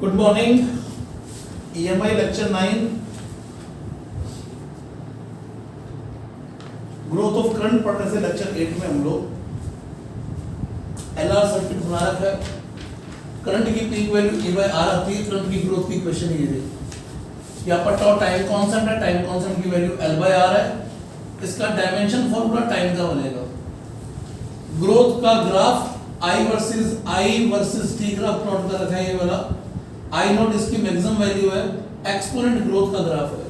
Good morning. EMI lecture 9, growth of current पढ़ने से lecture 8 में हम लोग एलआर सर्किट बना रखा है। करंट की peak value E by R आती है। करंट की ग्रोथ की इक्वेशन ये है, यहाँ पर टॉ टाइम कांस्टेंट है, टाइम कांस्टेंट की वैल्यू L बाय R है। इसका डायमेंशन फॉर्मूला टाइम का बनेगा। ग्रोथ का graph I versus T graph plot कर रखा है ये वाला। I नॉट इसकी मैक्सिमम वैल्यू है, एक्सपोनेंट ग्रोथ का ग्राफ है।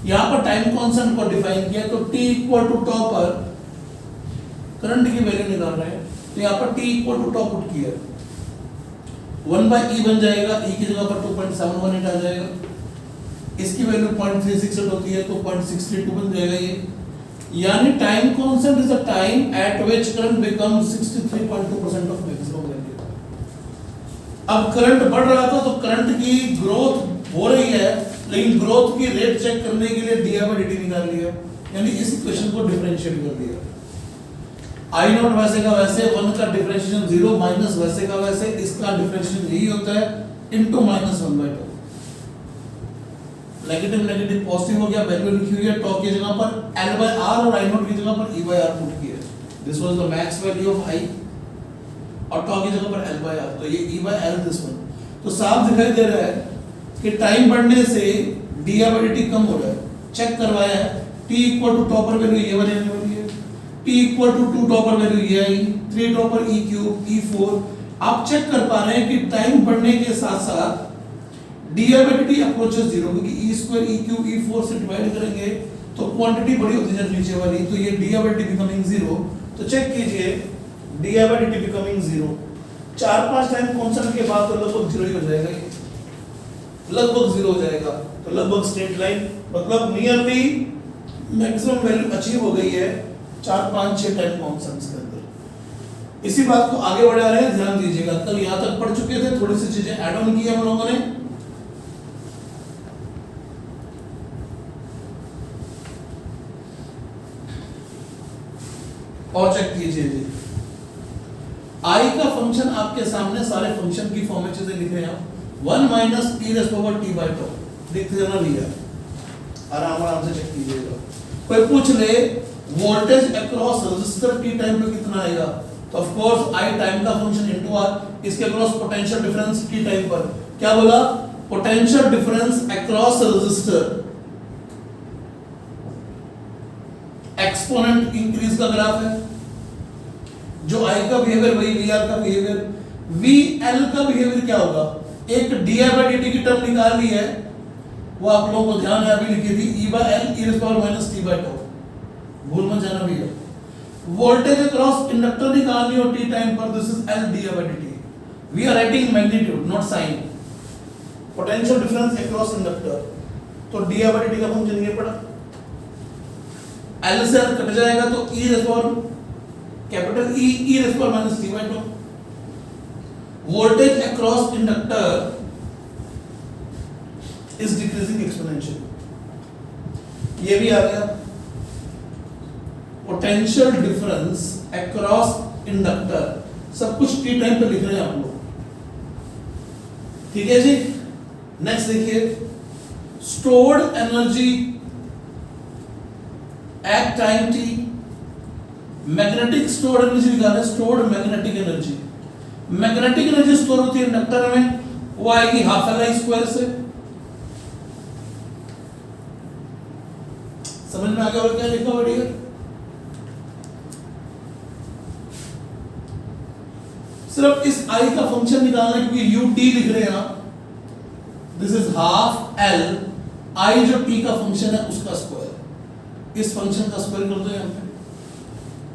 यहाँ पर टाइम कांस्टेंट को डिफाइन किया तो T इक्वल टू टॉ पर करंट की वैल्यू निकाल रहे हैं, तो यहाँ पर T equal to tau put किया, 1 बाय E बन जाएगा। E की जगह पर 2.718 आ जाएगा। इसकी वैल्यू 0.368 होती है तो 0.632 बन जाएगा ये। यानी time constant is the time at which current becomes 63.2% of maximum value. अब करंट बढ़ रहा था तो करंट की ग्रोथ हो रही है, लेकिन ग्रोथ की रेट चेक करने के लिए डी बाय dt निकाल लिया, यानी इस इक्वेशन को डिफरेंशिएट कर दिया। I नॉट वैसे का वैसे, 1 का डिफरेंशिएशन 0 माइनस वैसे का वैसे, इसका डिफरेंशिएशन यही होता है इनटू -1/2। नेगेटिव नेगेटिव पॉजिटिव हो गया, वैल्यू लिखी हुई है टॉ की जगह पर L बाय R और I नॉट की जगह पर E बाय R पुट किया। This was the max value of I और टॉ की जगह पर L बाय R, तो ये E by L this one. तो साफ दिखाई दे रहा है कि टाइम बढ़ने से d बाय dt कम हो रहा है। चेक करवाया है, t इक्वल टू टॉ पर वैल्यू ये वाली आने वाली है, t इक्वल टू 2 टॉ पर वैल्यू ये आई, 3 टॉ पर e क्यूब e4। आप चेक कर पा रहे हैं कि टाइम बढ़ने के साथ साथ d बाय dt अप्रोचेस 0, क्योंकि e square e cube e4 से डिवाइड करेंगे तो क्वांटिटी बड़ी होती है नीचे वाली, तो ये d बाय dt बिकमिंग 0। तो चेक कीजिए d by dt becoming 0, 4-5 time constant के बाद तो लगभग 0 ही हो जाएगा, ये लगभग 0 हो जाएगा। तो लगभग स्ट्रेट लाइन, मतलब नियरली मैक्सिमम वैल्यू अचीव हो गई है 4-5-6 टाइम कांस्टेंट्स के अंदर। इसी बात को आगे बढ़ा रहे हैं, ध्यान दीजिएगा। कल यहां तक पढ़ चुके थे, थोड़ी सी चीजें ऐड ऑन की हम लोगों ने। और चेक कीजिए जी, I का फंक्शन आपके सामने सारे फंक्शन की फॉर्म में चीजें लिख रहे हैं, 1 minus e raise power t by tau लिखते जाना भैया, आराम से चेक कीजिएगा। कोई पूछ ले voltage across resistor t time पे कितना आएगा, तो ऑफ कोर्स I टाइम का फंक्शन इनटू r, इसके across potential difference t time पर क्या बोला, potential difference across resistor exponent increase का ग्राफ है। जो I का बिहेवियर वही VR का बिहेवियर। VL का बिहेवियर क्या होगा, एक d बाय dt की टर्म निकाल ली है, वो आप लोगों को ध्यान है अभी लिखी थी, E by L e raise power minus t by tau, भूल मत जाना भैया। वोल्टेज अक्रॉस इंडक्टर निकालनी हो t टाइम पर, this is L d by dt। We are writing magnitude not sign. Potential difference across inductor, तो d by dt का function ये पड़ा, L से L कट जाएगा तो e raise power capital E raise power minus t by tau. Voltage across inductor is decreasing exponential, ये भी आ गया। पोटेंशियल डिफरेंस अक्रॉस इंडक्टर, सब कुछ t टाइम पे लिख रहे हैं आप लोग, ठीक है जी। नेक्स्ट देखिए, stored energy at time t, magnetic stored energy निकाल रहे हैं, stored magnetic energy. Magnetic energy store होती है इंडक्टर में, वो आएगी हाफ Li स्क्वायर से। समझ में आ गया और क्या लिखा हुआ है, सिर्फ इस I का फंक्शन निकालना है, क्योंकि ut लिख रहे हैं आप, this is half L I जो t का फंक्शन है उसका स्क्वायर, इस फंक्शन का स्क्वायर कर दो यहां पे।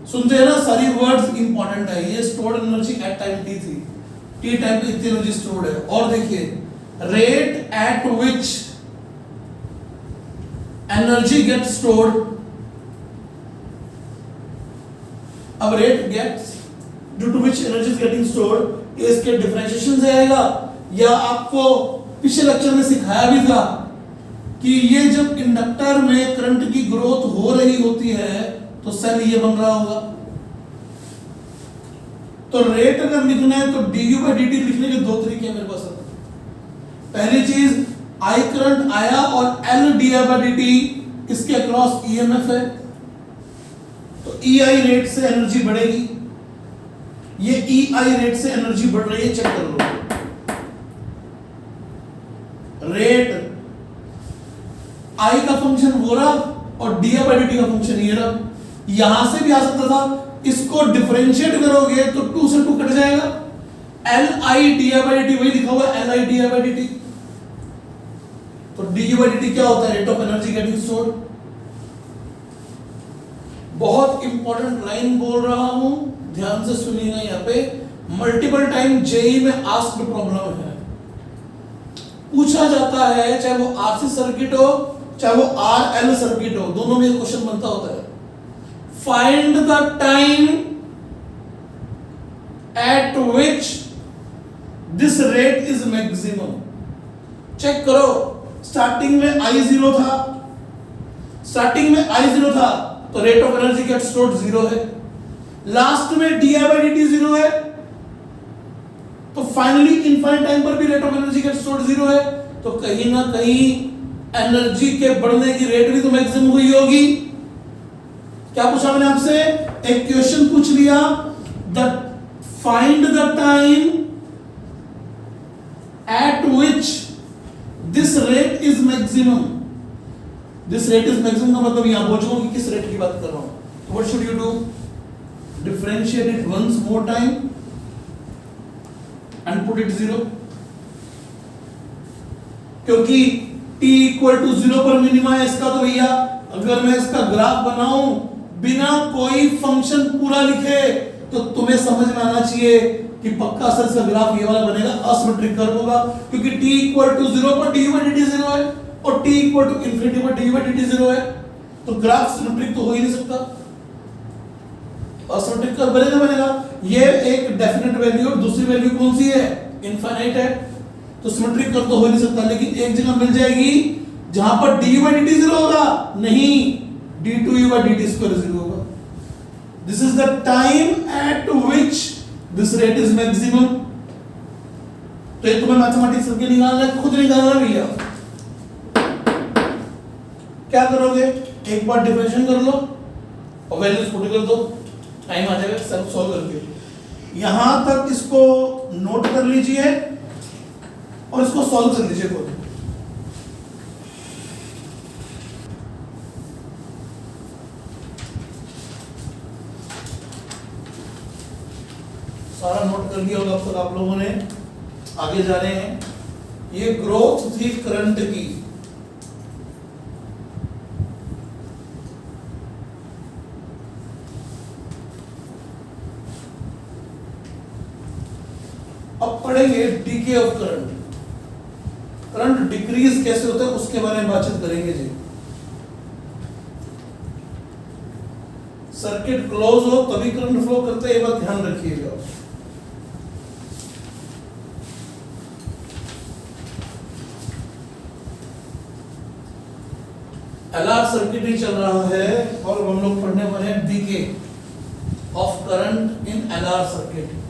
सुनते हैं ना, सारी वर्ड्स इंपॉर्टेंट है। ये stored energy at time t थी, t टाइम पे इतनी एनर्जी स्टोर्ड है। और देखिए, rate at which energy get stored, अब rate gets due to which energy is getting stored, ये इसके डिफरेंशिएशन से आएगा, या आपको पिछले लेक्चर में सिखाया भी था कि ये जब इंडक्टर में करंट की ग्रोथ हो रही होती है तो सेल ये बन रहा होगा। तो रेट अगर लिखना है तो du by dt लिखने के दो तरीके हैं मेरे पास। पहली चीज आई करंट आया और एल डी इसके अक्रॉस ईएमएफ है, तो ईआई रेट से एनर्जी बढ़ेगी। ये ईआई रेट से एनर्जी बढ़ रही है, चेक कर लो। रेट आई का फंक्शन वो रहा और डी का फंक्शन ये रहा। यहां से भी आ सकता था, इसको डिफरेंशिएट करोगे तो 2 से 2 कट जाएगा। एल आई डी वही लिखा हुआ एल आई डी। तो डी क्या होता है? Rate of energy getting stored. बहुत इंपॉर्टेंट लाइन बोल रहा हूं, ध्यान से सुनिएगा। यहां पे मल्टीपल टाइम जेई में आस्क्ड प्रॉब्लम है, पूछा जाता है, चाहे वो आरसी सर्किट हो चाहे वो आरएल सर्किट हो, दोनों में क्वेश्चन बनता होता है। Find the time at which this rate is maximum. Check करो, स्टार्टिंग में I0 था, तो rate of energy get stored 0 है। लास्ट में डी जीरो है, तो फाइनली इनफाइनाइट टाइम पर भी rate of energy get stored 0 है। तो कहीं ना कहीं एनर्जी के बढ़ने की रेट भी तो मैक्सिमम हुई होगी। क्या पूछा मैंने आपसे? एक क्वेश्चन पूछ लिया, the find the time at which this rate is maximum. This rate is maximum का मतलब यहां पूछूंगा कि किस रेट की बात कर रहा हूं। तो what should you do? Differentiate it once more time and put it 0, क्योंकि t इक्वल टू 0 पर मिनिमा है इसका। तो भैया अगर मैं इसका ग्राफ बनाऊं बिना कोई फंक्शन पूरा लिखे तो तुम्हें समझ में आना चाहिए कि पक्का सर इसका ग्राफ ये वाला बनेगा, असिमेट्रिक कर्व होगा, क्योंकि t इक्वल टू 0 पर dy/dt 0 है और t इक्वल टू इंफिनिटी पर dy/dt 0 है। तो ग्राफ सिमेट्रिक तो हो ही नहीं सकता, असिमेट्रिक कर्व बनेगा। ये एक डेफिनेट वैल्यू और दूसरी वैल्यू कौन सी है? इनफाइनाइट है, तो सिमेट्रिक कर्व तो हो नहीं सकता। लेकिन एक जगह मिल जाएगी जहां पर dy/dt 0 होगा, नहीं d2u/dt² 0 होगा। This is the time at which this rate is maximum. तो ये तुम्हें मैथमेटिक्स करके निकालना है, खुद निकालना भैया। क्या करोगे? एक बार डिफरेंशिएशन कर लो और वैल्यूज पुट कर दो, टाइम आ जाएगा सब सॉल्व करके। यहां तक इसको नोट कर लीजिए और इसको सॉल्व कर लीजिए खुद। सारा नोट कर लिया होगा अब तक आप लोगों ने। आगे जा रहे हैं। ये ग्रोथ थी करंट की, अब पढ़ेंगे DK of current. Current decrease कैसे होता है उसके बारे में बातचीत करेंगे जी। सर्किट क्लोज हो तभी करंट फ्लो करता है, ये बात ध्यान रखिएगा। एलआर सर्किट ही चल रहा है और हम लोग पढ़ने वाले हैं DK of current in LR circuit.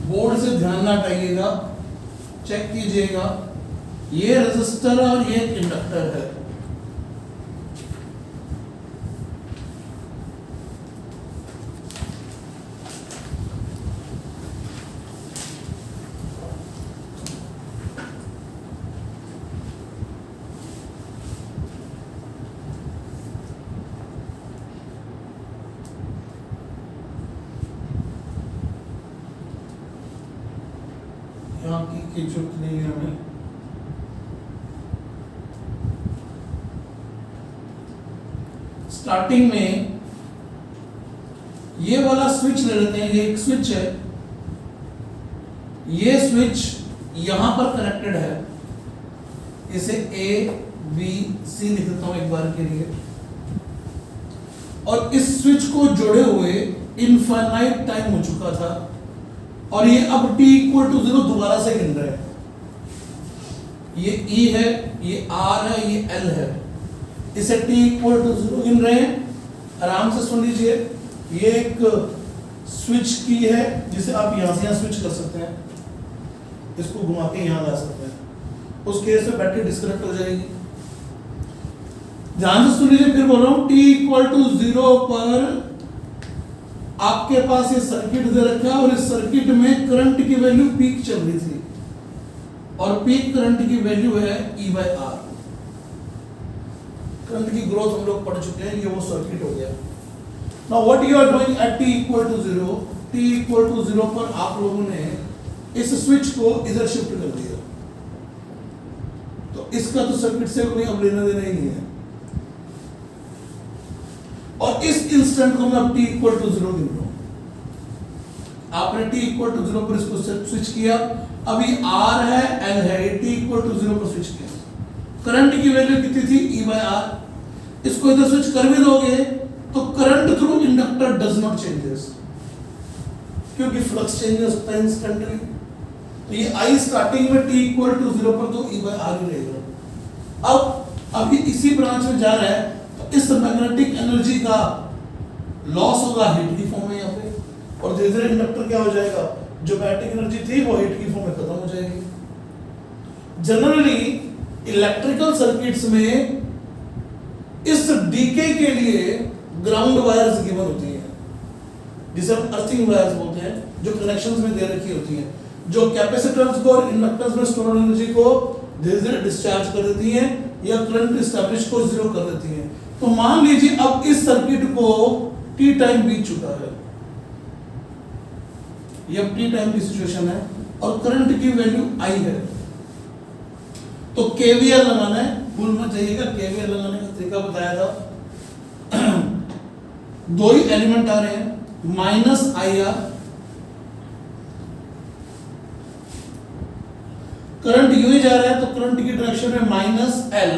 Board से ध्यान ना हटाइएगा, चेक कीजिएगा। ये रेजिस्टर और ये इंडक्टर है। यहाँ की जरूरत नहीं है हमें। स्टार्टिंग में ये वाला स्विच ले लेते हैं, ये एक स्विच है, ये स्विच यहां पर कनेक्टेड है, इसे A B C लिख देता हूं एक बार के लिए। और इस स्विच को जोड़े हुए इनफाइनाइट टाइम हो चुका था, और ये अब t इक्वल टू 0 दोबारा से गिन रहे हैं। ये E है, ये R है, ये L है, इसे t इक्वल टू 0 गिन रहे हैं। आराम से सुन लीजिए, ये एक स्विच की है जिसे आप यहां से यहां स्विच कर सकते हैं, इसको घुमा के यहां ला सकते हैं। उस केस में बैटरी डिस्कनेक्ट हो जाएगी। ध्यान से सुन लीजिए, फिर बोल रहा हूं, t इक्वल टू 0 पर आपके पास ये सर्किट दे रखा है और इस सर्किट में करंट की वैल्यू पीक चल रही थी और पीक करंट की वैल्यू है E बाय R। करंट की ग्रोथ हम लोग पढ़ चुके हैं, ये वो सर्किट हो गया। Now what you are doing at t equal to 0, t equal to 0 पर आप लोगों ने इस स्विच को इधर शिफ्ट कर दिया, तो इसका तो सर्किट से कोई अब लेना देना ही नहीं है। और इस इंस्टेंट को मैं अब t इक्वल टू 0 गिन रहा हूं। आपने t इक्वल टू 0 पर इसको स्विच किया, अभी R है, L है, ये t इक्वल टू 0 पर स्विच किया। करंट की वैल्यू कितनी थी? E by R। इसको इधर स्विच कर भी दोगे तो current through inductor does not changes, क्योंकि फ्लक्स चेंज हो सकता है इंस्टेंटली। तो ये I स्टार्टिंग में t इक्वल टू 0 पर तो E बाय R ही रहेगा। अब अभी इसी ब्रांच में जा रहा है, इस मैग्नेटिक एनर्जी का लॉस होगा हीट की फॉर्म में यहाँ पे, और धीरे धीरे इंडक्टर क्या हो जाएगा, जो मैग्नेटिक एनर्जी थी वो हीट की फॉर्म में खत्म हो जाएगी। जनरली इलेक्ट्रिकल सर्किट्स में इस डीके के लिए ग्राउंड वायर्स गिवन होती हैं, जिसे हम अर्थिंग वायर्स बोलते हैं, जो कनेक्शंस में दे रखी होती हैं, जो कैपेसिटेंस को और इंडक्टेंस में स्टोर एनर्जी को धीरे धीरे डिस्चार्ज कर देती हैं या करंट एस्टैब्लिश को जीरो कर देती हैं। तो मान लीजिए अब इस सर्किट को टी टाइम बीत चुका है, ये अब टी टाइम की सिचुएशन है और करंट की वैल्यू I है, तो केवीएल लगाना है। भूल मत जाइएगा, केवीएल लगाने का तरीका बताया था। दो ही एलिमेंट आ रहे हैं, माइनस IR, करंट यूं ही जा रहा है तो करंट की डायरेक्शन में माइनस L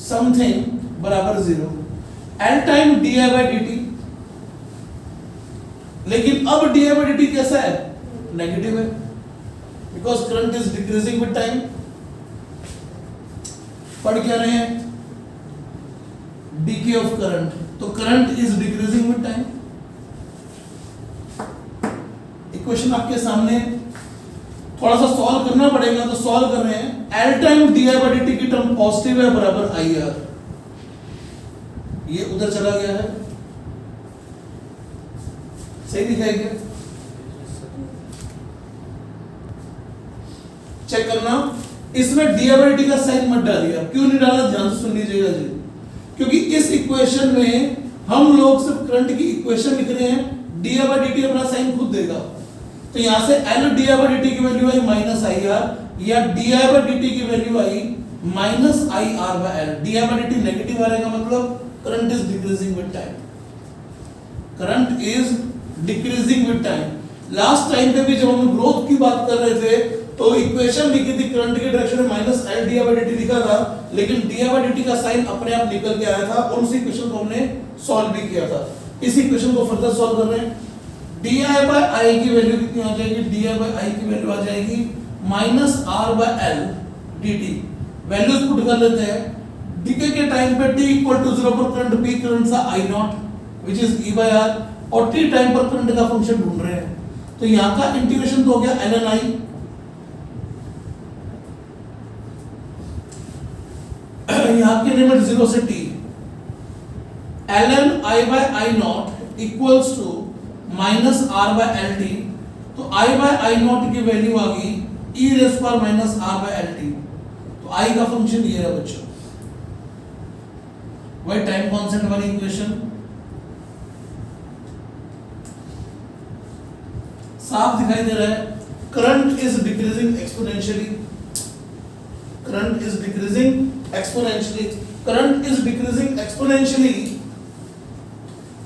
समथिंग बराबर 0, L time di by dt। लेकिन अब di बाय dt कैसा है? नेगेटिव है, because current is decreasing with time. पढ़ क्या रहे हैं? डीके ऑफ करंट, तो current is decreasing with time. Equation आपके सामने, थोड़ा सा सॉल्व करना पड़ेगा, तो सॉल्व कर रहे हैं। L time di by dt की टर्म पॉजिटिव है, बराबर IR। ये उधर चला गया है, सही दिखाई गया? चेक करना, इसमें di बाय dt का साइन मत डालिए। क्यों नहीं डाला, ध्यान से सुन लीजिएगा जी, क्योंकि इस इक्वेशन में हम लोग सिर्फ करंट की इक्वेशन लिख रहे हैं, di बाय dt अपना साइन खुद देगा। तो यहां से L di बाय dt की वैल्यू आई माइनस IR, या di बाय dt की value I minus IR by L। di by dt negative आ रहेगा, मतलब current is decreasing with time, current is decreasing with time. Last time पे भी जब हम ग्रोथ की बात कर रहे थे तो इक्वेशन लिखी थी, करंट की डायरेक्शन में minus L di by dt लिखा था, लेकिन di बाय dt का साइन अपने आप निकल के आया था और उसी इक्वेशन को हमने सॉल्व भी किया था। इसी इक्वेशन को फर्दर सॉल्व कर रहे हैं। di बाय I की वैल्यू कितनी आ जाएगी? di बाय I की वैल्यू आ जाएगी minus R by L dt। Values put कर लेते हैं। डीके के टाइम पे t इक्वल टू 0 पर करंट पीक करंट था I not which is E by R, और t टाइम पर करंट का फंक्शन ढूंढ रहे हैं। तो यहां का इंटीग्रेशन तो हो गया ln I, यहां की लिमिट 0 से t, ln I by I not equals to minus R by L t। तो I बाय I नॉट की वैल्यू आ गई e raise power minus R by L t। तो I का फंक्शन ये है बच्चों, वही टाइम कांस्टेंट वाली इक्वेशन। साफ दिखाई दे रहा है, current is decreasing exponentially, current is decreasing exponentially, current is decreasing exponentially.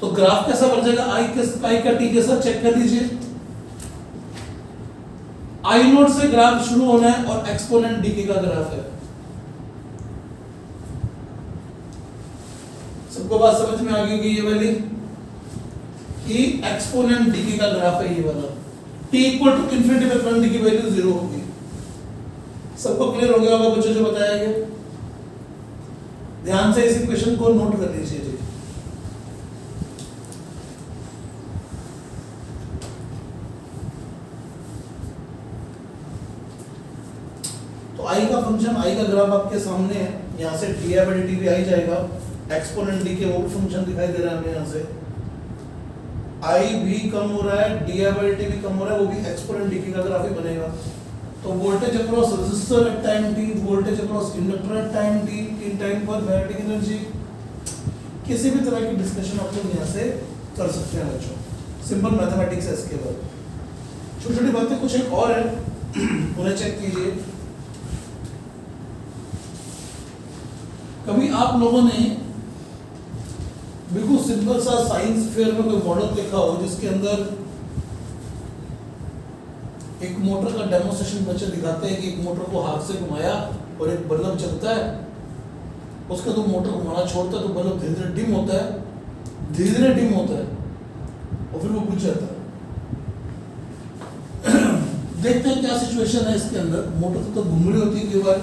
तो ग्राफ कैसा बन जाएगा? I का t कैसा, चेक कर लीजिए। I नोट से ग्राफ शुरू होना है और एक्सपोनेंट डीके का ग्राफ है। सबको बात समझ में आ गई होगी ये वाली? कि एक्सपोनेंट डीके का ग्राफ है ये वाला, t इक्वल टू इन्फिनिटी पे करंट की वैल्यू 0 होगी। सबको क्लियर हो गया होगा बच्चों जो बताया गया? ध्यान से इस इक्वेशन को नोट कर लीजिए जी। तो आई का फंक्शन, आई का ग्राफ आपके सामने है, यहाँ से डी भी आई जाएगा, एक्सपोनेंट डी के वो भी फंक्शन दिखाई दे रहा है हमें यहाँ से, आई भी कम हो रहा है, डी भी कम हो रहा है, वो भी एक्सपोनेंट डी का ग्राफ ही बनेगा। तो voltage across resistor at time t, voltage across inductor at time t, in time पर मैग्नेटिक एनर्जी, किसी भी तरह की डिस्कशन आप लोग यहाँ से कर सकते हैं बच्चों, सिंपल मैथमेटिक्स है इसके बाद। छोटी छोटी बातें कुछ एक और है, उन्हें चेक कीजिए। कभी आप लोगों ने बिल्कुल सिंपल सा साइंस फेयर में कोई मॉडल देखा हो जिसके अंदर एक मोटर का डेमोन्स्ट्रेशन बच्चे दिखाते हैं कि एक मोटर को हाथ से घुमाया और एक बल्ब चलता है, उसका तो मोटर घुमाना छोड़ता है तो बल्ब धीरे धीरे डिम होता है, धीरे धीरे डिम होता है और फिर वो बुझ जाता है। देखते हैं क्या सिचुएशन है इसके अंदर। मोटर तो घूम रही होती है कई बार,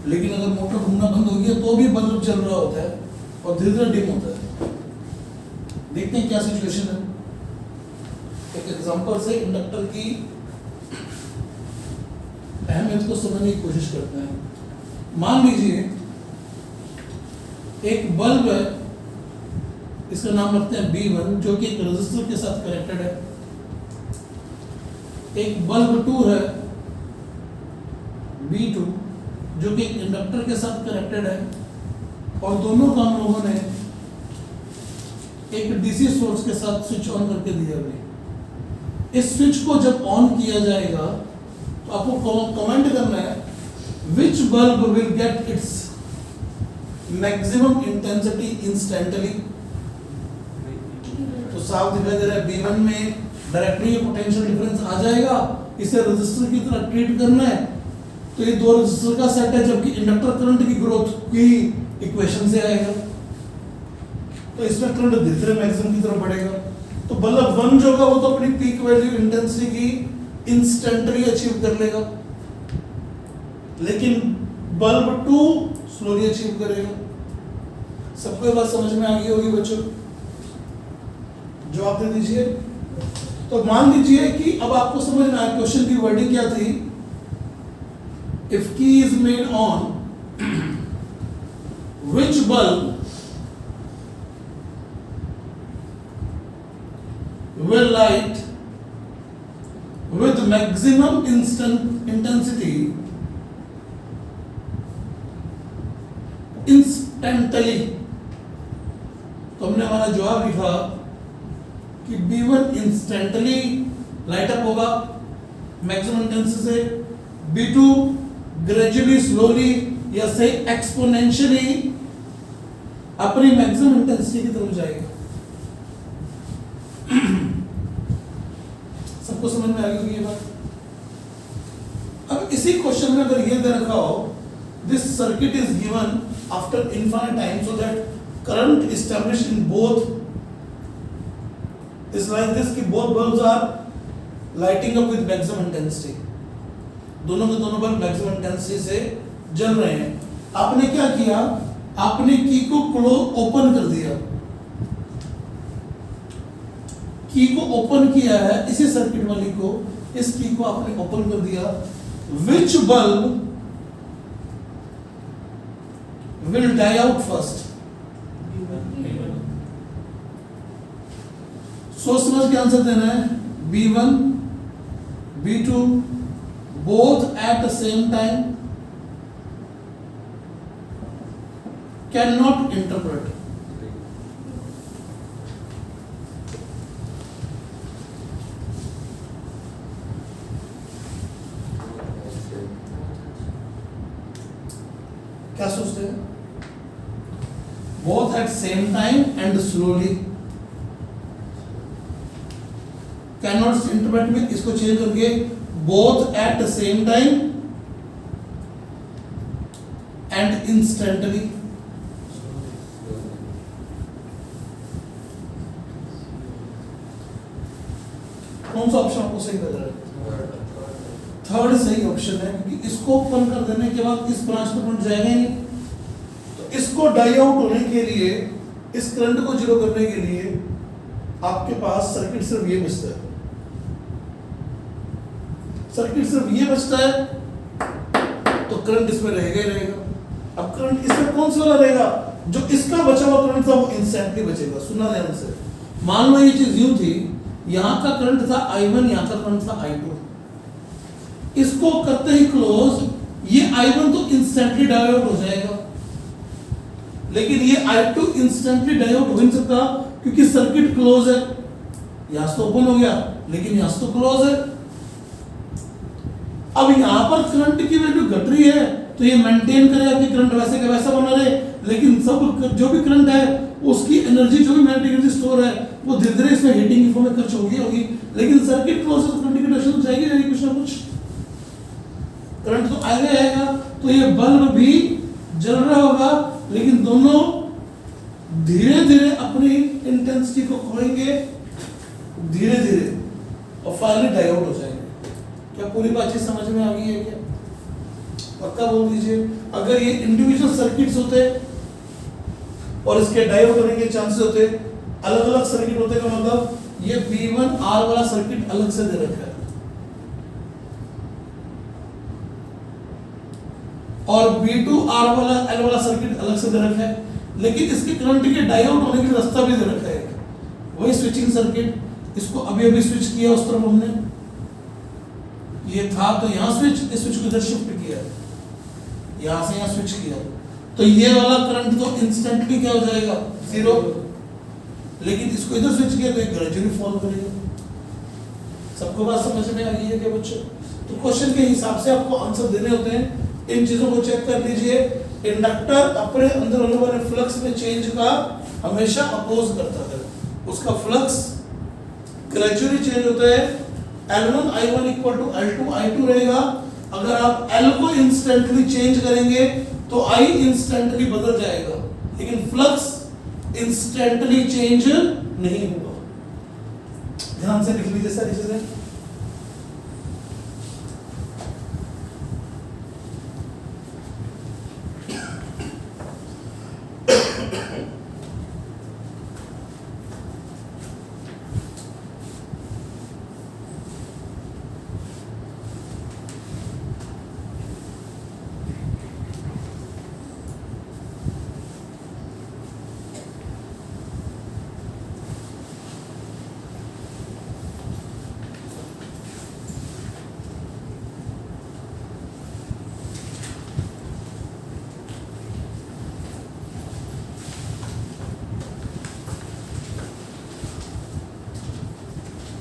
लेकिन अगर मोटर घूमना बंद हो गया तो भी बल्ब चल रहा होता है और धीरे धीरे डिम होता है। देखते हैं क्या सिचुएशन है। एक एग्जांपल से इंडक्टर की अहमियत को समझने की कोशिश करते हैं। मान लीजिए एक बल्ब है, इसका नाम रखते हैं B1, जो कि एक रेजिस्टर के साथ कनेक्टेड है। एक बल्ब 2 है B2, जो कि एक इंडक्टर के साथ कनेक्टेड है, और दोनों को हम लोगों ने एक डीसी सोर्स के साथ स्विच ऑन करके दिया भाई। इस स्विच को जब ऑन किया जाएगा तो आपको कमेंट करना है which bulb will get its maximum intensity instantly. तो साफ दिखाई दे रहा है B1 में डायरेक्टली पोटेंशियल डिफरेंस आ जाएगा, इसे रेजिस्टर की तरह ट्रीट करना है। तो ये दो रेजिस्टर का सेट है, जबकि इंडक्टर करंट की ग्रोथ की इक्वेशन से आएगा, तो इसमें करंट धीरे धीरे मैक्सिमम की तरफ बढ़ेगा। तो बल्ब 1 जो होगा वो तो अपनी पीक वैल्यू इंटेंसिटी की इंस्टेंटली अचीव कर लेगा, लेकिन बल्ब 2 स्लोली अचीव करेगा। सबको ये बात समझ में आ गई होगी बच्चों? जवाब दे दीजिए। तो मान लीजिए कि अब आपको समझ में आया क्वेश्चन की वर्डिंग क्या थी। इफ की is made on which bulb will light with maximum intensity instantly। तो हमने हमारा जवाब लिखा कि B1 इंस्टेंटली लाइट अप होगा मैक्सिमम इंटेंसिटी से, B2 ग्रेजुअली स्लोली या से एक्सपोनेंशियली अपनी मैक्सिमम इंटेंसिटी की तरफ जाएगा। सबको समझ में आ गई ये बात? अब इसी क्वेश्चन में अगर ये दे रखा हो this circuit is given after infinite time so that current established in both is like this कि both bulbs are lighting up with maximum intensity. दोनों के दोनों बल्ब मैक्सिमम इंटेंसिटी से जल रहे हैं। आपने क्या किया, आपने की को क्लोज ओपन कर दिया, की को ओपन किया है, इसी सर्किट वाली को, इस की को आपने ओपन कर दिया। Which bulb will die out first? सोच समझ के आंसर देना है। B1 B2 both at the same time cannot interpret। क्या सोचते हैं? both at same time and slowly cannot interpret में इसको चेंज करके both at the same time and instantly। कौन सा ऑप्शन आपको सही लग रहा है? थर्ड सही ऑप्शन है, क्योंकि इसको ओपन कर देने के बाद इस ब्रांच में करंट जाएगा ही नहीं। तो इसको डाई आउट होने के लिए, इस करंट को जीरो करने के लिए आपके पास सर्किट सिर्फ ये बचता है, सर्किट सिर्फ ये बचता है, तो करंट इसमें रहेगा ही रहेगा। अब करंट इसमें कौन सा वाला रहेगा? जो इसका बचा हुआ करंट था वो इंस्टेंटली बचेगा। सुना ध्यान से, मान लो ये चीज यूं थी, यहां का करंट था I1, यहां का करंट था I2। इसको करते ही क्लोज, ये I1 तो इंस्टेंटली डायोड हो जाएगा, लेकिन ये I2 इंस्टेंटली डायोड हो नहीं सकता, क्योंकि सर्किट क्लोज है। यहां से तो ओपन हो गया, लेकिन यहां से तो क्लोज है। अब यहां पर करंट की वैल्यू घट रही है, तो ये मेंटेन करेगा कि करंट वैसे का वैसा बना रहे, लेकिन सब जो भी करंट है उसकी एनर्जी, जो भी मैग्नेटिक एनर्जी स्टोर है, वो धीरे धीरे इसमें हीटिंग की फॉर्म में खर्च होगी। लेकिन सर्किट क्लोज है तो करंट की डायरेक्शन जाएगी जाएगी, कुछ ना कुछ करंट तो आएगा। तो ये बल्ब भी जल रहा होगा, लेकिन दोनों धीरे धीरे अपनी इंटेंसिटी को खोएंगे धीरे धीरे, और फाइनली डायोड हो जाएंगे। क्या पूरी बातचीत समझ में आ गई है क्या? पक्का बोल दीजिए। अगर ये इंडिविजुअल सर्किट्स होते और इसके डायोड होने के चांसेस होते, अलग अलग सर्किट होते का मतलब ये V1R वाला सर्किट अलग से दे रखा है और V2R वाला L वाला सर्किट अलग से दे रखा है, लेकिन इसके करंट के डायोड होने के रास्ता भी दे रखा है। वही स्विचिंग सर्किट, इसको अभी अभी स्विच किया उस तरफ हमने, ये था तो यहां स्विच, इस स्विच को इधर शिफ्ट किया, यहां से यहां स्विच किया, तो ये वाला करंट तो इंस्टेंटली क्या हो जाएगा? जीरो। लेकिन इसको इधर स्विच किया तो ये ग्रेजुअली फॉल करेगा। सबको बात समझ में आ गई है क्या बच्चों? तो क्वेश्चन के हिसाब से आपको आंसर देने होते हैं, इन चीजों को चेक कर लीजिए। इंडक्टर अपने अंदर होने वाले फ्लक्स में चेंज का हमेशा अपोज करता है, उसका फ्लक्स ग्रेजुअली चेंज होता है। L1 I1 equal to L2 I2 रहेगा। अगर आप L को इंस्टेंटली चेंज करेंगे तो I इंस्टेंटली बदल जाएगा, लेकिन फ्लक्स इंस्टेंटली चेंज नहीं होगा। ध्यान से लिख लीजिए सारी चीजें।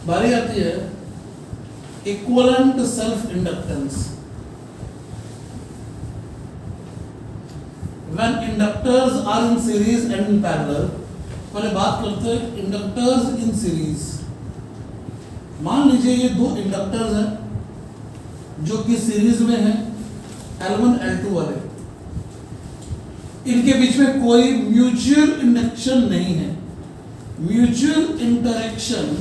बारी आती है equivalent self inductance. When inductors are in series and in parallel, पहले बात करते हैं इंडक्टर्स इन सीरीज। मान लीजिए ये दो इंडक्टर्स हैं जो कि सीरीज में हैं, L1 L2 वाले, इनके बीच में कोई म्यूचुअल इंडक्शन नहीं है, म्यूचुअल इंटरेक्शन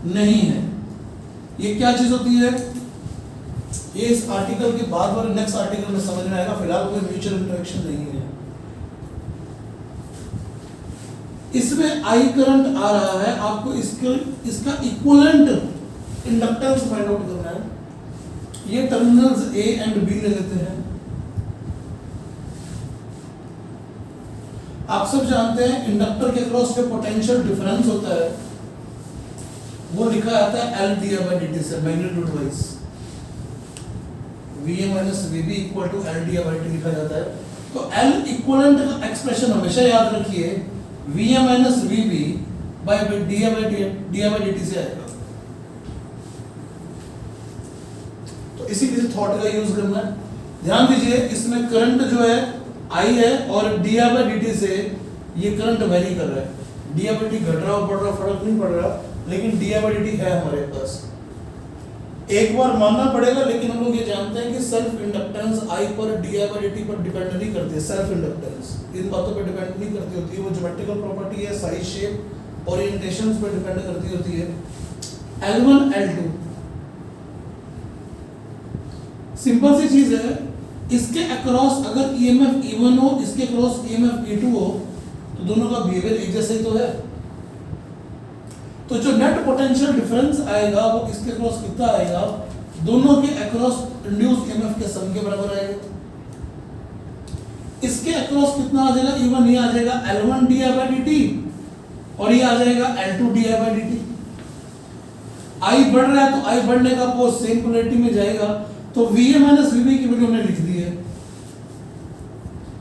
नहीं है। ये क्या चीज होती है? ये इस आर्टिकल के बाद वाले नेक्स्ट आर्टिकल में समझ में आएगा। फिलहाल कोई म्यूचुअल इंटरेक्शन नहीं है। इसमें I करंट आ रहा है, आपको इसका इक्विवेलेंट इंडक्टेंस फाइंड आउट करना है। ये टर्मिनल्स A एंड B ले लेते हैं। आप सब जानते हैं इंडक्टर के क्रॉस जो पोटेंशियल डिफरेंस होता है वो लिखा जाता है L d/dt से, magnitude wise. Va minus Vb equal to L d/dt लिखा जाता है। तो L इक्विवेलेंट का एक्सप्रेशन हमेशा याद रखिए, Va minus Vb bye d/dt से आएगा। तो इसी किसी थॉट का यूज करना है। ध्यान दीजिए, इसमें करंट जो है I है और d/dt से ये करंट वेरी कर रहा है। d/dt घट रहा बढ़ रहा फर्क नहीं पड़ रहा, लेकिन d/dt है हमारे पास। एक बार मानना पड़ेगा, लेकिन हम लोग ये जानते हैं कि सेल्फ इंडक्टेंस I पर d/dt पर डिपेंड नहीं करती है। सेल्फ इंडक्टेंस इन बातों पर डिपेंड नहीं करती होती है, वो ज्योमेट्रिकल प्रॉपर्टी है, साइज, शेप, ओरिएंटेशंस पर डिपेंड करती होती है। L1 L2, सिंपल सी चीज है, इसके अक्रॉस अगर ईएमएफ E1 हो, इसके अक्रॉस ईएमएफ E2 हो, तो दोनों का बिहेवियर एक जैसा ही तो है। तो जो नेट पोटेंशियल डिफरेंस आएगा वो इसके अक्रॉस कितना आएगा, दोनों के अक्रॉस इंड्यूस ईएमएफ के सम के बराबर आएगा। इसके अक्रॉस कितना आ जाएगा, E1 ये आ जाएगा L1 di/dt और ये आ जाएगा L2 di/dt। I बढ़ रहा है तो I बढ़ने का वो सेम पोलैरिटी में जाएगा, तो VA माइनस VB की वैल्यू हमने लिख दी है,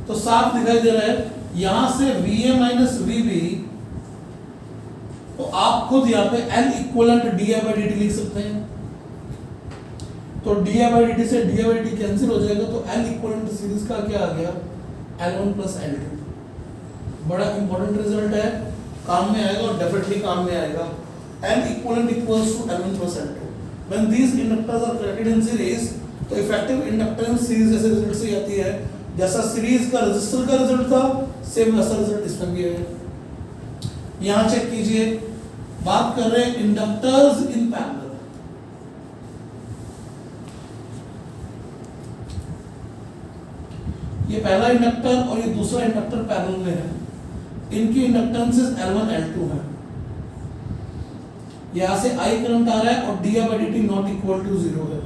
तो साफ दिखाई दे रहा है यहां से VA माइनस VB, तो आप खुद यहां पे L इक्वलेंट di/dt लिख सकते हैं। तो di/dt से di/dt कैंसिल हो जाएगा, तो L इक्वलेंट सीरीज का क्या आ गया, L1 प्लस L2। बड़ा इंपॉर्टेंट रिजल्ट है, काम में आएगा और डेफिनेटली काम में आएगा। L equivalent equals to L1 plus L2. When these inductors are connected in series, तो इफेक्टिव इंडक्टेंस सीरीज जैसे रिजल्ट से आती है, जैसा सीरीज का रेजिस्टर का रिजल्ट था सेम वैसा रिजल्ट इसमें भी है। यहां चेक कीजिए, बात कर रहे हैं इंडक्टर्स इन पैरेलल। ये पहला इंडक्टर और ये दूसरा इंडक्टर पैरेलल में है, इनकी इंडक्टेंसेस L1 L2 है। यहां से I करंट आ रहा है और di/dt नॉट इक्वल टू 0 है।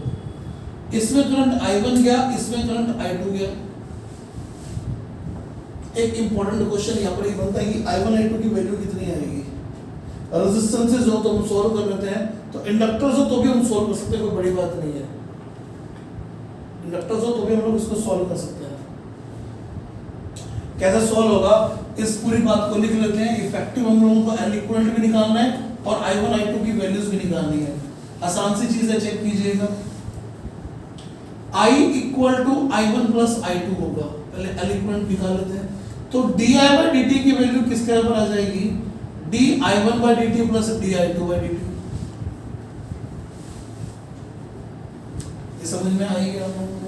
इसमें करंट I1 गया, इसमें करंट I2 गया। एक इंपॉर्टेंट क्वेश्चन यहां पर ये बनता है कि I1 I2 की वैल्यू कितनी आएगी। रेजिस्टेंसेस हो तो हम सॉल्व कर लेते हैं, तो इंडक्टर्स हो तो भी हम सॉल्व कर सकते हैं, कोई बड़ी बात नहीं है। इंडक्टर्स हो तो भी हम लोग इसको सॉल्व कर सकते हैं। कैसे सॉल्व होगा, इस पूरी बात को लिख लेते हैं। इफेक्टिव हम लोगों को L इक्विवेलेंट भी निकालना है और I1 I2 की वैल्यूज भी निकालनी है। आसान सी चीज है, चेक कीजिएगा। I equal to I1 plus I2 होगा, पहले L इक्विवेलेंट निकाल लेते हैं। तो di/dt की वैल्यू किसके बराबर आ जाएगी, di1/dt प्लस di2/dt। ये समझ में आई क्या आप लोगों को?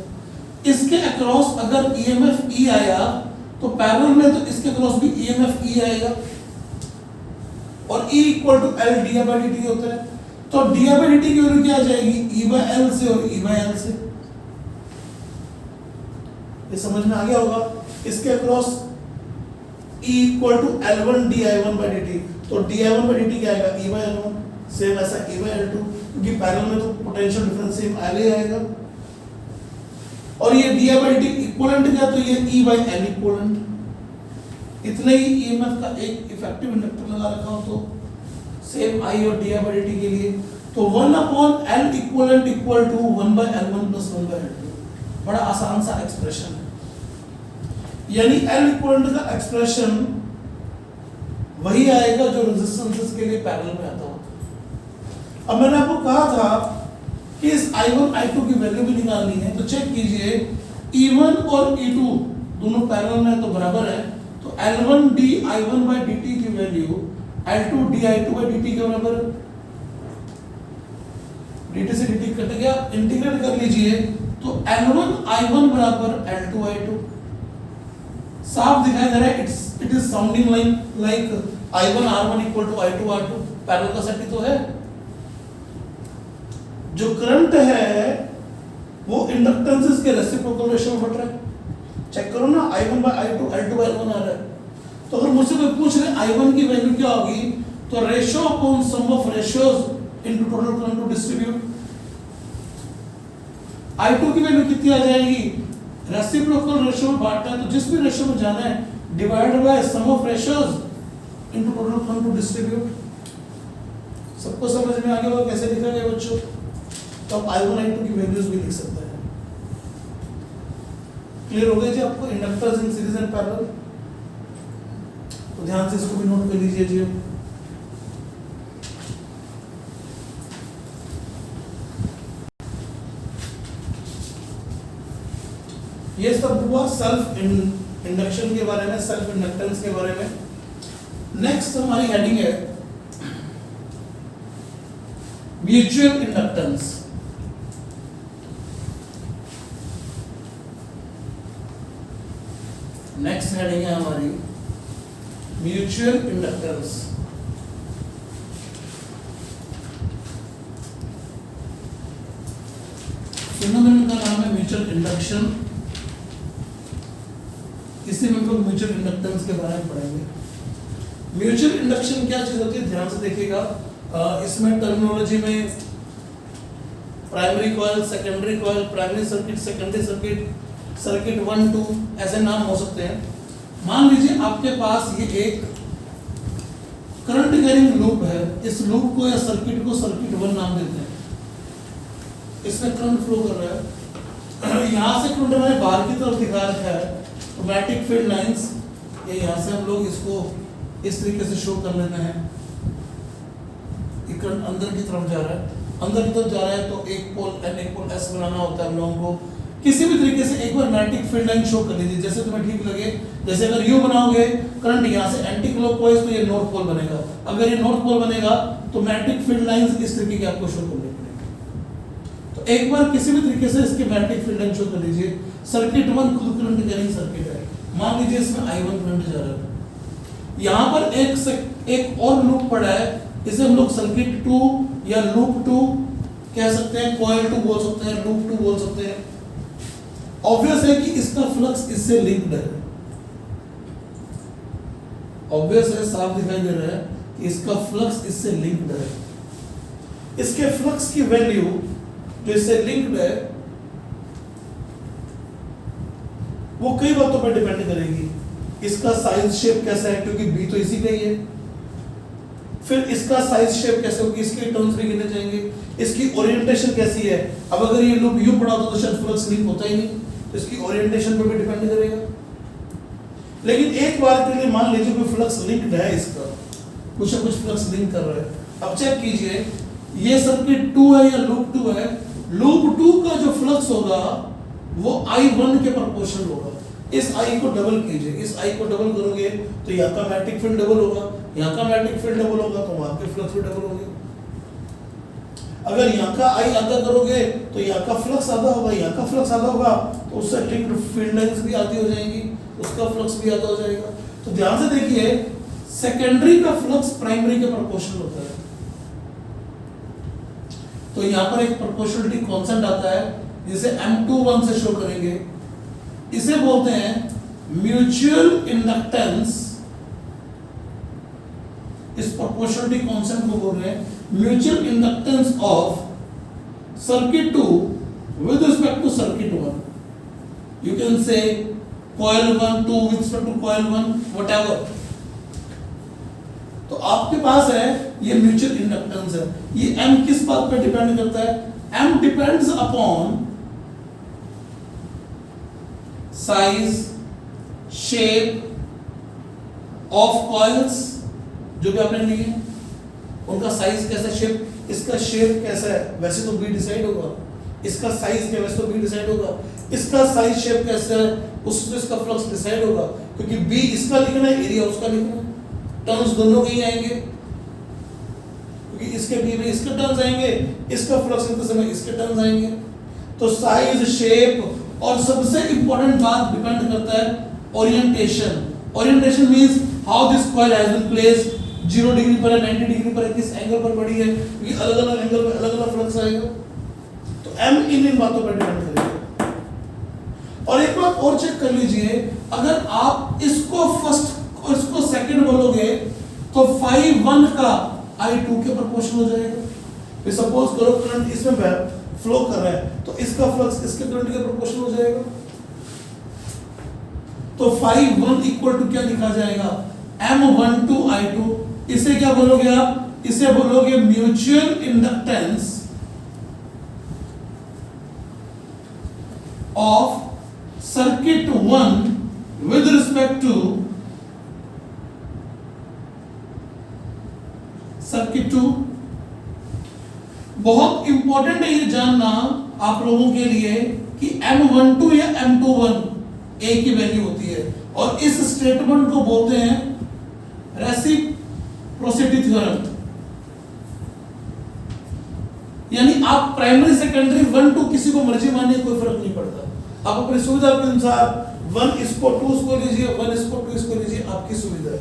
इसके अक्रॉस अगर EMF E आया तो पैरेलल में तो इसके अक्रॉस भी EMF E आएगा और E equal to L di/dt होता है। तो di/dt की वैल्यू क्या आ जाएगी, E/L से और E/L से। ये समझ में आ गया होगा। इसके across E equal to L1 di1/dt, तो di1/dt क्या आएगा, E/L1, सेम ऐसा E/L2, क्योंकि पैरेलल में तो पोटेंशियल डिफरेंस सेम आएगा। और ये di/dt इक्विवेलेंट क्या, तो ये E/L इक्विवेलेंट। इतने ही EMF का एक इफेक्टिव इंडक्टर लगा रखा हो तो सेम I और di/dt के लिए, तो 1/L equivalent equal to 1/L1 plus 1/L2। बड़ा आसान सा एक्सप्रेशन है, यानी L इक्विवेलेंट का एक्सप्रेशन वही आएगा जो रेजिस्टेंसेस के लिए पैरेलल में आता हो। अब मैंने आपको कहा था कि इस I1 I2 की वैल्यू भी निकालनी है, तो चेक कीजिए E1 और E2 दोनों पैरेलल में तो बराबर है, तो L1 di1/dt की वैल्यू L2 di2/dt के बराबर। dt से dt कट गया, इंटीग्रेट कर लीजिए, तो L1 I1 बराबर L2 I2। साफ दिखाई दे रहा है, it is sounding like I1 R1 equal to I2 R2। Parallel का सेट ही तो है। जो करंट है वो इंडक्टेंसेस के रेसिप्रोकल रेशियो में बढ़ रहा है। चेक करो ना, I1/I2 L2/L1 आ रहा है। तो अगर मुझसे कोई पूछ रहे I1 की वैल्यू क्या होगी, तो ratio upon sum of ratios into total current to distribute. I2 की वैल्यू कितनी आ जाएगी, रेसिप्रोकल रेशियो में बांटना है, तो जिस भी रेशियो में जाना है divided by sum of ratios into total current to distribute. सबको समझ में आ गया होगा कैसे लिखा गया बच्चों। तो आप I1 I2 की वैल्यूज भी लिख सकते हैं। क्लियर हो गया जी आपको inductors in series and parallel. तो ध्यान से इसको भी नोट कर लीजिए जी। ये सब हुआ सेल्फ इंडक्शन के बारे में, सेल्फ इंडक्टेंस के बारे में। नेक्स्ट हमारी हेडिंग है म्यूचुअल इंडक्टेंस। नेक्स्ट हेडिंग है हमारी म्यूचुअल इंडक्टेंस। फिनोमेनन का नाम है म्यूचुअल इंडक्शन। इसी में हम लोग म्यूचुअल इंडक्टेंस के बारे में पढ़ेंगे। म्यूचुअल इंडक्शन क्या चीज होती है, ध्यान से देखिएगा। इसमें टर्मिनोलॉजी में primary coil, secondary coil, primary circuit, secondary circuit, circuit 1 2 ऐसे नाम हो सकते हैं। मान लीजिए आपके पास ये एक करंट कैरिंग लूप है, इस लूप को या सर्किट को सर्किट 1 नाम देते हैं। इसमें करंट फ्लो कर रहा है, यहाँ से करंट हमारे बाहर की तरफ दिखा रखा है, ऑटोमेटिक फील्ड लाइंस, ये यहाँ से हम लोग इसको इस तरीके से शो कर लेते हैं। ये करंट अंदर की तरफ जा रहा है, अंदर की तरफ जा रहा है तो एक पोल एन एक पोल एस बनाना होता है हम लोगों को। किसी भी तरीके से एक बार मैग्नेटिक फील्ड लाइन शो कर लीजिए, जैसे तुम्हें ठीक लगे। जैसे अगर यू बनाओगे करंट यहाँ से एंटी क्लॉकवाइज, तो ये नॉर्थ पोल बनेगा। अगर ये नॉर्थ पोल बनेगा तो मैग्नेटिक फील्ड लाइंस इस तरीके की आपको शो करनी पड़ेगी। तो एक बार किसी भी तरीके से इसके मैग्नेटिक फील्ड लाइन शो कर लीजिए। सर्किट 1 खुद करंट कैरिंग सर्किट है, मान लीजिए इसमें I1 करंट जा रहा है। यहाँ पर एक और लूप पड़ा है, इसे हम लोग सर्किट 2 या लूप 2 कह सकते हैं, कॉइल 2 बोल सकते हैं, लूप 2 बोल सकते हैं। ऑब्वियस है कि इसका फ्लक्स इससे लिंक्ड है, ऑब्वियस है, साफ दिखाई दे रहा है कि इसका फ्लक्स इससे लिंक्ड है। इसके फ्लक्स की वैल्यू जो इससे लिंक्ड है वो कई बातों पर डिपेंड करेगी। इसका साइज शेप कैसा है, क्योंकि बी तो इसी का ही है। फिर इसका साइज शेप कैसे होगी, इसके टर्म्स भी गिने जाएंगे। इसकी ओरिएंटेशन कैसी है, अब अगर ये लूप यू पड़ा तो शायद फ्लक्स लिंक होता ही नहीं, तो इसकी ओरिएंटेशन पर भी डिपेंड करेगा। लेकिन एक बार के लिए मान लीजिए कोई फ्लक्स लिंक्ड है, इसका कुछ ना कुछ फ्लक्स लिंक कर रहा है। अब चेक कीजिए, ये सर्किट 2 है या लूप 2 है, लूप 2 का जो फ्लक्स होगा वो I1 के प्रोपोर्शनल होगा। इस I को डबल कीजिए, इस I को डबल करोगे तो यहाँ का मैग्नेटिक फील्ड डबल होगा, यहाँ का मैग्नेटिक फील्ड डबल होगा तो वहां के फ्लक्स भी डबल होंगे। अगर यहाँ का I आधा करोगे तो यहाँ का फ्लक्स आधा होगा, यहाँ का फ्लक्स आधा होगा तो उससे लिंक्ड फील्ड लाइंस भी आधी हो जाएंगी, उसका फ्लक्स भी आधा हो जाएगा। तो ध्यान से देखिए, सेकेंडरी का फ्लक्स प्राइमरी के प्रोपोर्शनल होता है। तो यहाँ पर एक प्रोपोर्शनलिटी कांस्टेंट आता है जिसे M21 से शो करेंगे। इसे बोलते हैं म्यूचुअल इंडक्टेंस। इस प्रोपोर्शनलिटी कांस्टेंट को बोल रहे हैं mutual inductance of circuit 2 with respect to circuit 1। You can say coil 1 2 with respect to coil 1 whatever। तो आपके पास है ये म्यूचुअल इंडक्टेंस है। ये M किस बात पर डिपेंड करता है, M depends upon size shape of coils जो भी आपने लिए, उनका साइज कैसा, शेप, इसका शेप कैसा है, वैसे तो बी डिसाइड होगा। इसका साइज क्या, वैसे तो बी डिसाइड होगा। इसका साइज शेप कैसा है, उससे इसका फ्लक्स डिसाइड होगा, क्योंकि बी इसका लिखना है, एरिया उसका लिखना है। टर्म्स दोनों के ही आएंगे, क्योंकि इसके बी में इसके टर्म्स आएंगे, इसका फ्लक्स लिखते समय इसके टर्म्स आएंगे। तो साइज, शेप और सबसे इंपॉर्टेंट बात डिपेंड करता है orientation. Orientation means how this coil has been placed, 0 degree पर है, 90 डिग्री पर है, किस एंगल पर पड़ी है, क्योंकि अलग-अलग एंगल में अलग-अलग फ्लक्स आएगा। तो M इन बातों पर डिपेंड करेगा। और एक बात और चेक कर लीजिए, अगर आप इसको फर्स्ट और इसको सेकंड बोलोगे तो phi1 का I2 के प्रोपोर्शनल हो जाएगा। सपोज करो करंट इसमें फ्लो कर रहा है तो इसका फ्लक्स इसके करंट के प्रोपोर्शनल हो जाएगा। तो phi1 इक्वल टू क्या लिखा जाएगा, M12 I2। इसे क्या बोलोगे आप, इसे बोलोगे mutual inductance of circuit 1 with respect to circuit 2। बहुत इंपॉर्टेंट है ये जानना आप लोगों के लिए कि M12 या M21 एक ही वैल्यू होती है, और इस स्टेटमेंट को बोलते हैं रेसिप्रोसिटी थ्योरम। यानी आप प्राइमरी सेकेंडरी 1 2 किसी को मर्जी मानिए, कोई फर्क नहीं पड़ता। आप अपनी सुविधा के अनुसार 1 इसको 2 इसको लीजिए, 1 इसको 2 इसको लीजिए, आपकी सुविधा है,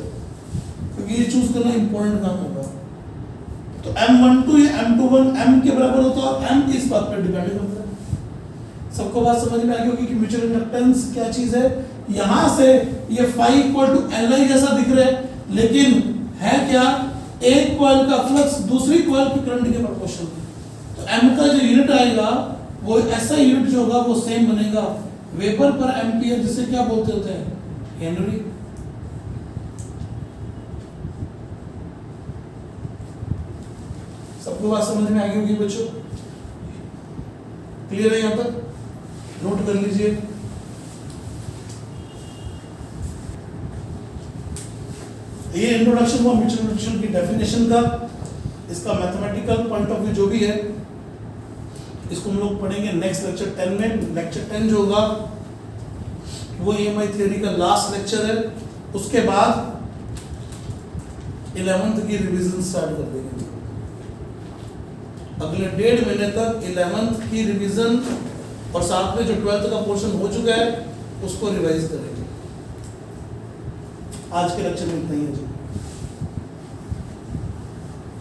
क्योंकि ये चूज करना इंपॉर्टेंट काम होगा। तो M12 या M21 M के बराबर होता है, और M इस बात पर डिपेंड करता है। सबको बात समझ में आ गई होगी कि म्यूचुअल इंडक्टेंस क्या चीज है। यहां से ये phi equal to L I जैसा दिख रहा है, लेकिन है क्या, एक कॉइल का फ्लक्स दूसरी कॉइल की करंट के प्रोपोर्शनल है। तो एम का जो यूनिट आएगा वो ऐसा यूनिट जो होगा वो सेम बनेगा, वेबर पर एम्पियर, जिसे क्या बोलते होते हैं, हेनरी। सबको बात समझ में आ गई होगी बच्चों, क्लियर है? यहां तक नोट कर लीजिए। ये इंट्रोडक्शन हुआ म्यूचुअल इंडक्शन की डेफिनेशन का। इसका मैथमेटिकल पॉइंट ऑफ व्यू जो भी है इसको हम लोग पढ़ेंगे नेक्स्ट लेक्चर 10 में। लेक्चर 10 जो होगा वो ईएमआई थ्योरी का लास्ट लेक्चर है। उसके बाद 11th की रिवीजन स्टार्ट कर देंगे। अगले 1.5 महीने तक 11th की रिवीजन और साथ में जो 12th का पोर्शन हो चुका है उसको रिवाइज करेंगे। आज के लेक्चर में इतना ही है जी।